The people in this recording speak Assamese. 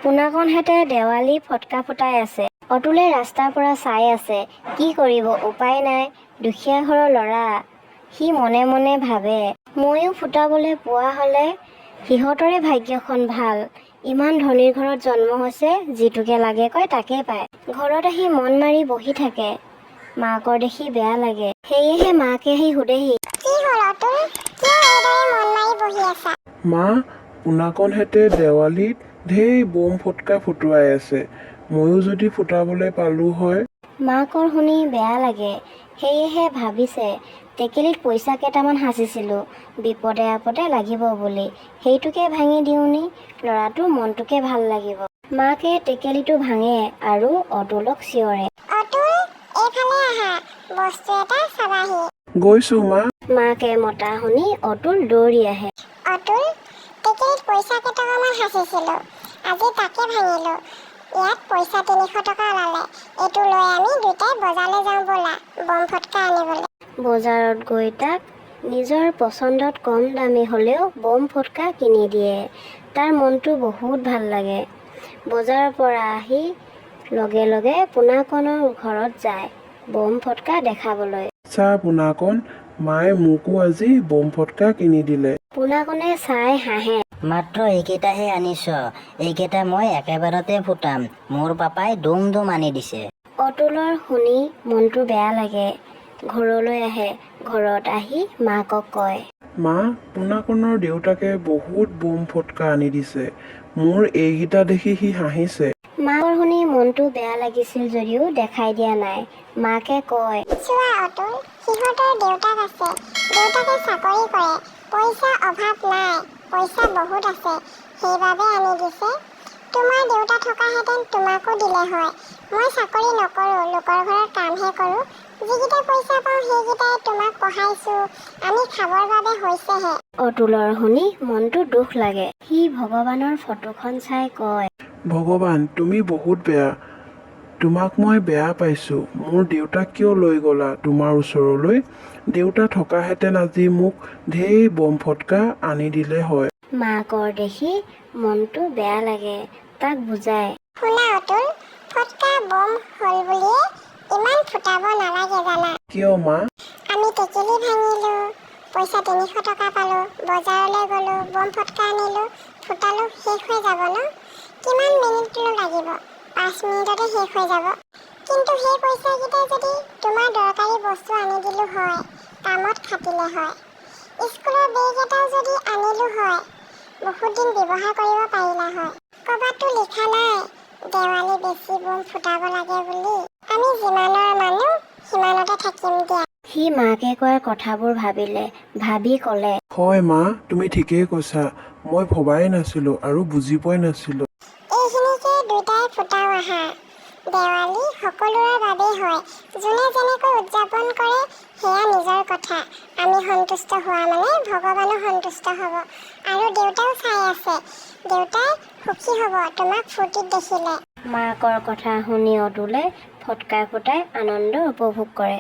পোনাকণহঁতে দেৱালী ফটকা ফুটাই আছে। অতুলে ৰাস্তাৰ পৰা চাই আছে। কি কৰিব, উপায় নাই, দুখীয়া ঘৰৰ ল'ৰা। সি মনে মনে ভাবে, ময়ো ফুটাবলৈ পোৱা হ'লে সিহঁতৰে ভাগ্যখন ভাল। ইমান ধনীৰ ঘৰত জন্ম হৈছে, যিটোকে লাগে কয় তাকে পায়। ঘৰত আহি মন মাৰি বহি থাকে। মাকৰ দেখি বেয়া লাগে। সেয়েহে মাকে আহি সুধেহি, কি হ'ল অতুল, কিয় এইদৰে মন মাৰি বহি আছা? মা, পোনাকণহঁতে দেৱালীত ঢেৰ বম ফটকা ফুটুৱাই আছে। ময়ো যদি ফুটাবলৈ পালোঁ হয়। মাকৰ শুনি বেয়া লাগে। সেয়েহে ভাবিছে, টেকেলিত পইচা কেইটামান সাঁচিছিলোঁ, বিপদে আপদে লাগিব বুলি। সেইটোকে ভাঙি দিওঁনি, ল'ৰাটোৰ মনটোকে ভাল লাগিব। মাকে টেকেলিটো ভাঙে আৰু অতুলক চিঞৰে, অতুল, এইফালে আহা, বস্তু এটা চাবাহি। গৈছোঁ মা। মাকে মতা শুনি অতুল দৌৰি আহে। অতুল, টেকেলিত পইচা কেইটকামান সাঁচিছিলোঁ, আজি তাকে ভাঙিলোঁ। ইয়াত পইচা 300 টকা ওলালে। এইটো লৈ আমি দুটাই বজাৰলৈ যাওঁ ব'লা, বম ফটকা আনিবলৈ। বজাৰত গৈ তাক নিজৰ পচন্দত কম দামী হ'লেও বম ফটকা কিনি দিয়ে। তাৰ মনটো বহুত ভাল লাগে। বজাৰৰ পৰা আহি লগে লগে পোনাকণৰ ঘৰত যায় বম ফটকা দেখাবলৈ। চা পোনাকণ, মায়ে মোকো আজি বম ফটকা কিনি দিলে। পোনাকণে চাই হাঁহে। মাত্ৰ এইকেইটাহে আনিছ, এইকেইটা মই একেবাৰতে ফুটাম। মোৰ পাপাই দুম দুম আনি দিছে। অতুলৰ শুনি মনটো বেয়া লাগে। ঘৰলৈ আহে। ঘৰত আহি মাকক কয়, মা, পোনাকণৰ দেউতাকে বহুত বম ফটকা আনি দিছে। মোৰ এইকেইটা দেখি সি হাঁহিছে। মাকৰ শুনি মনটো বেয়া লাগিছিল যদিও দেখাই দিয়া নাই। মাকে কয়, চোৱা অতুল, সিহঁতৰ দেউতাক আছে, দেউতাকে চাকৰি কৰে, পইচা অভাৱ নাই, পইচা বহুত আছে, সেইবাবে আনি দিছে। তোমাৰ দেউতা থকাহেঁতেন তোমাকো দিলে হয়। মই চাকৰি নকৰোঁ, লোকৰ ঘৰত কামহে কৰোঁ। যিকেইটা পইচা পাওঁ সেইকেইটাই তোমাক পঢ়াইছোঁ, আমি খাবৰ বাবে হৈছেহে। অতুলৰ শুনি মনটো দুখ লাগে। সি ভগৱানৰ ফটোখন চাই কয়, ভগৱান, তুমি বহুত বেয়া। তোমাক মই বেয়া পাইছোঁ। মোৰ দেউতাক কিয় লৈ গ'লা তোমাৰ ওচৰলৈ? দেউতা থকাহেঁতেন আজি মোক ঢেৰ বম ফটকা আনি দিলে হয়। মাকৰ দেখি মনটো বেয়া লাগে। তাক বুজায়, শুনা অতুল, ফটকা বম হ'ল বুলিয়ে ইমান ফুটাব নালাগে জানা। কিয় মা? আমি টেকেলি ভাঙিলোঁ, পইচা 300 টকা পালোঁ, বজাৰলৈ গ'লোঁ, বম ফটকা আনিলোঁ, ফুটালোঁ, শেষ হৈ যাব ন? কিমান মিনিটনো লাগিব? 5 মিনিটতে শেষ হৈ যাব। কিন্তু সেই পইচাকেইটাই যদি তোমাৰ দৰকাৰী বস্তু আনি দিলোঁ হয়, কামত খাটিলে হয়। স্কুলৰ বেগ এটাও যদি আনিলোঁ হয়, বহুত দিন ব্যৱহাৰ কৰিব পাৰিলা হয়। ক'ৰবাততো লিখা নাই দেৱালী বেছি বম ফুটাব লাগে বুলি। আমি যিমানৰ মানুহ সিমানতে থাকিম দিয়া। সি মাকে কোৱা কথাবোৰ ভাবিলে। ভাবি ক'লে, হয় মা, তুমি ঠিকেই কৈছা। মই ভবাই নাছিলোঁ আৰু বুজি পোৱাই নাছিলোঁ। এইখিনিকে দুটাই ফুটাও আহা। দেৱালী সকলোৰে বাবেই হয়। যোনে যেনেকৈ উদযাপন কৰে সেয়া নিজৰ কথা। আমি সন্তুষ্ট হোৱা মানে ভগৱানো সন্তুষ্ট হ'ব। আৰু দেউতাও চাই আছে, দেউতাই সুখী হ'ব তোমাক ফূৰ্তিত দেখিলে। মাকৰ কথা শুনি অতুলে ফটকা ফুটাই আনন্দ উপভোগ কৰে।